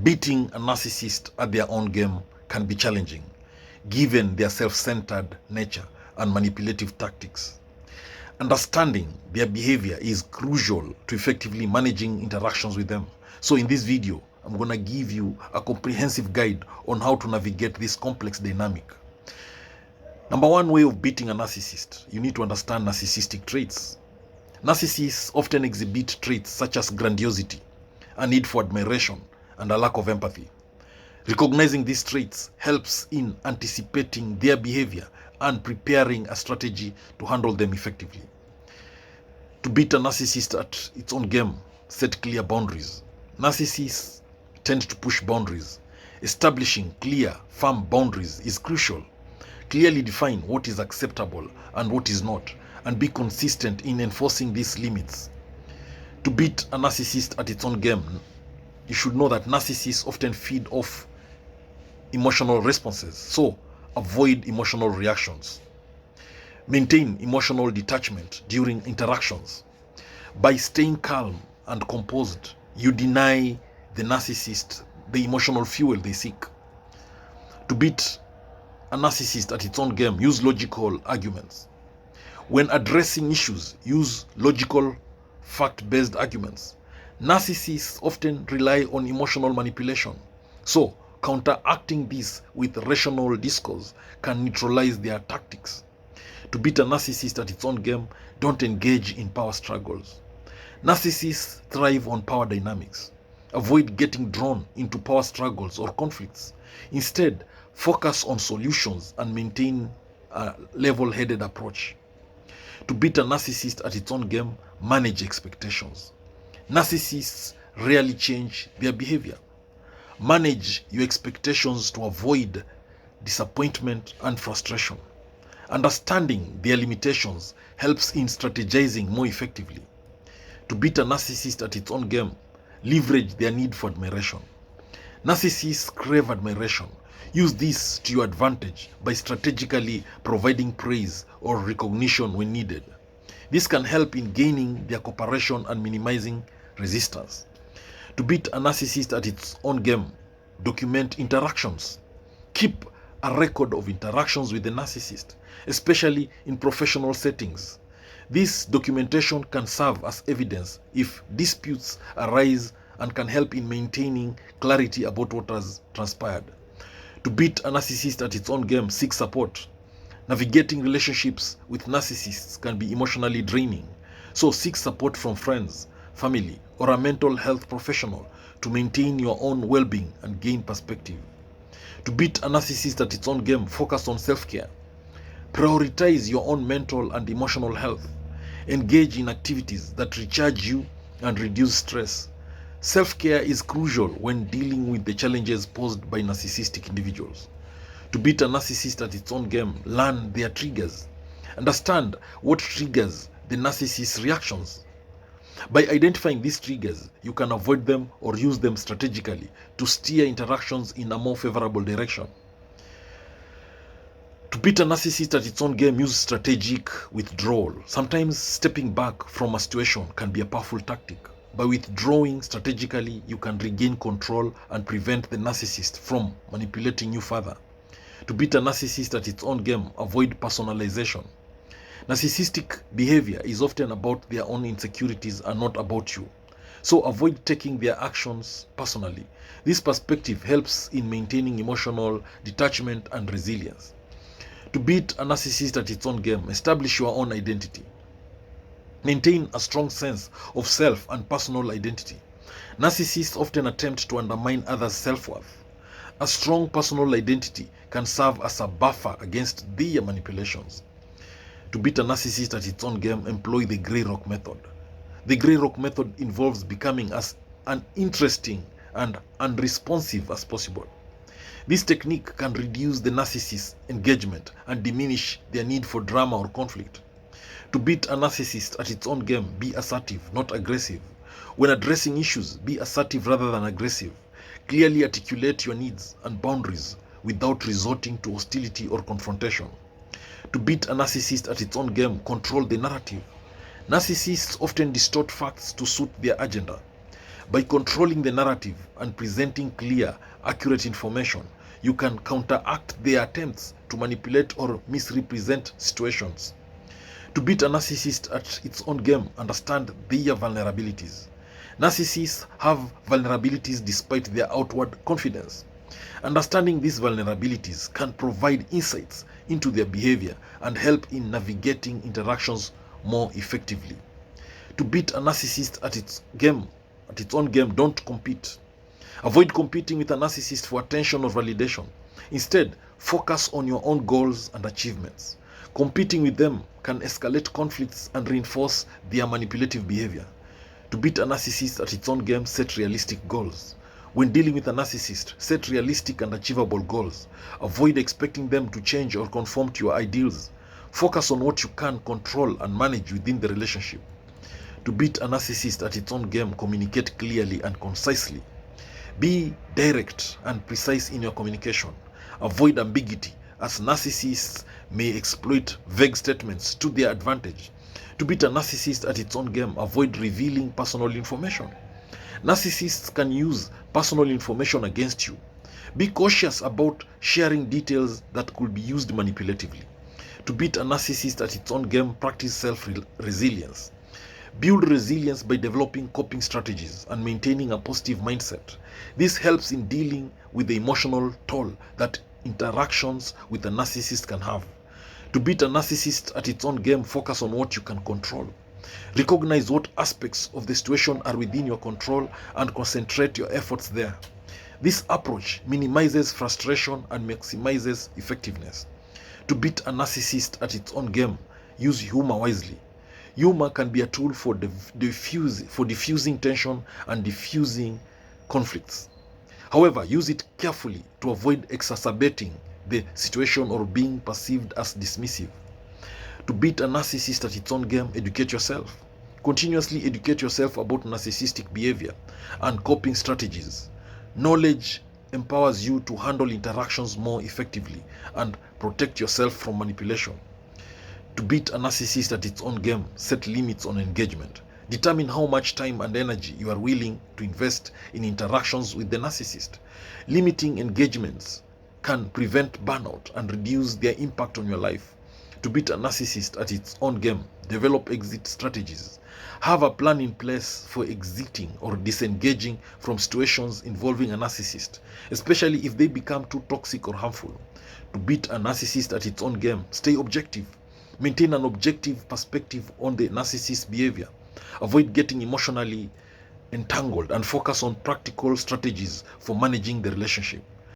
Beating a narcissist at their own game can be challenging, given their self-centered nature and manipulative tactics. Understanding their behavior is crucial to effectively managing interactions with them. So in this video, I'm going to give you a comprehensive guide on how to navigate this complex dynamic. Number one way of beating a narcissist, you need to understand narcissistic traits. Narcissists often exhibit traits such as grandiosity, a need for admiration, and a lack of empathy. Recognizing these traits helps in anticipating their behavior and preparing a strategy to handle them effectively. To beat a narcissist at its own game, set clear boundaries. Narcissists tend to push boundaries. Establishing clear, firm boundaries is crucial. Clearly define what is acceptable and what is not, and be consistent in enforcing these limits. To beat a narcissist at its own game, you should know that narcissists often feed off emotional responses, so avoid emotional reactions. Maintain emotional detachment during interactions. By staying calm and composed, you deny the narcissist the emotional fuel they seek. To beat a narcissist at its own game, use logical arguments. When addressing issues, use logical, fact-based arguments. Narcissists often rely on emotional manipulation, so counteracting this with rational discourse can neutralize their tactics. To beat a narcissist at its own game, don't engage in power struggles. Narcissists thrive on power dynamics. Avoid getting drawn into power struggles or conflicts. Instead, focus on solutions and maintain a level-headed approach. To beat a narcissist at its own game, manage expectations. Narcissists rarely change their behavior. Manage your expectations to avoid disappointment and frustration. Understanding their limitations helps in strategizing more effectively. To beat a narcissist at its own game, leverage their need for admiration. Narcissists crave admiration. Use this to your advantage by strategically providing praise or recognition when needed. This can help in gaining their cooperation and minimizing resistance. To beat a narcissist at its own game, document interactions. Keep a record of interactions with the narcissist, especially in professional settings. This documentation can serve as evidence if disputes arise and can help in maintaining clarity about what has transpired. To beat a narcissist at its own game, seek support. Navigating relationships with narcissists can be emotionally draining, so seek support from friends, family, or a mental health professional to maintain your own well-being and gain perspective. To beat a narcissist at its own game, focus on self-care. Prioritize your own mental and emotional health. Engage in activities that recharge you and reduce stress. Self-care is crucial when dealing with the challenges posed by narcissistic individuals. To beat a narcissist at its own game, learn their triggers. Understand what triggers the narcissist's reactions. By identifying these triggers, you can avoid them or use them strategically to steer interactions in a more favorable direction. To beat a narcissist at its own game, use strategic withdrawal. Sometimes stepping back from a situation can be a powerful tactic. By withdrawing strategically, you can regain control and prevent the narcissist from manipulating you further. To beat a narcissist at its own game, avoid personalization. Narcissistic behavior is often about their own insecurities and not about you. So avoid taking their actions personally. This perspective helps in maintaining emotional detachment and resilience. To beat a narcissist at its own game, establish your own identity. Maintain a strong sense of self and personal identity. Narcissists often attempt to undermine others' self-worth. A strong personal identity can serve as a buffer against their manipulations. To beat a narcissist at its own game, employ the grey rock method. The grey rock method involves becoming as uninteresting and unresponsive as possible. This technique can reduce the narcissist's engagement and diminish their need for drama or conflict. To beat a narcissist at its own game, be assertive, not aggressive. When addressing issues, be assertive rather than aggressive. Clearly articulate your needs and boundaries without resorting to hostility or confrontation. To beat a narcissist at its own game, control the narrative. Narcissists often distort facts to suit their agenda. By controlling the narrative and presenting clear, accurate information, you can counteract their attempts to manipulate or misrepresent situations. To beat a narcissist at its own game, understand their vulnerabilities. Narcissists have vulnerabilities despite their outward confidence. Understanding these vulnerabilities can provide insights into their behavior and help in navigating interactions more effectively. To beat a narcissist at its own game, don't compete. Avoid competing with a narcissist for attention or validation. Instead, focus on your own goals and achievements. Competing with them can escalate conflicts and reinforce their manipulative behavior. To beat a narcissist at its own game, set realistic goals. When dealing with a narcissist, set realistic and achievable goals. Avoid expecting them to change or conform to your ideals. Focus on what you can control and manage within the relationship. To beat a narcissist at its own game, communicate clearly and concisely. Be direct and precise in your communication. Avoid ambiguity, as narcissists may exploit vague statements to their advantage. To beat a narcissist at its own game, avoid revealing personal information. Narcissists can use personal information against you. Be cautious about sharing details that could be used manipulatively. To beat a narcissist at its own game, practice self-resilience. Build resilience by developing coping strategies and maintaining a positive mindset. This helps in dealing with the emotional toll that interactions with a narcissist can have. To beat a narcissist at its own game, focus on what you can control. Recognize what aspects of the situation are within your control and concentrate your efforts there. This approach minimizes frustration and maximizes effectiveness. To beat a narcissist at its own game, use humor wisely. Humor can be a tool for diffusing tension and diffusing conflicts. However, use it carefully to avoid exacerbating the situation or being perceived as dismissive. To beat a narcissist at its own game, educate yourself. Continuously educate yourself about narcissistic behavior and coping strategies. Knowledge empowers you to handle interactions more effectively and protect yourself from manipulation. To beat a narcissist at its own game, set limits on engagement. Determine how much time and energy you are willing to invest in interactions with the narcissist. Limiting engagements can prevent burnout and reduce their impact on your life. To beat a narcissist at its own game, develop exit strategies. Have a plan in place for exiting or disengaging from situations involving a narcissist, especially if they become too toxic or harmful. To beat a narcissist at its own game, stay objective. Maintain an objective perspective on the narcissist's behavior. Avoid getting emotionally entangled and focus on practical strategies for managing the relationship.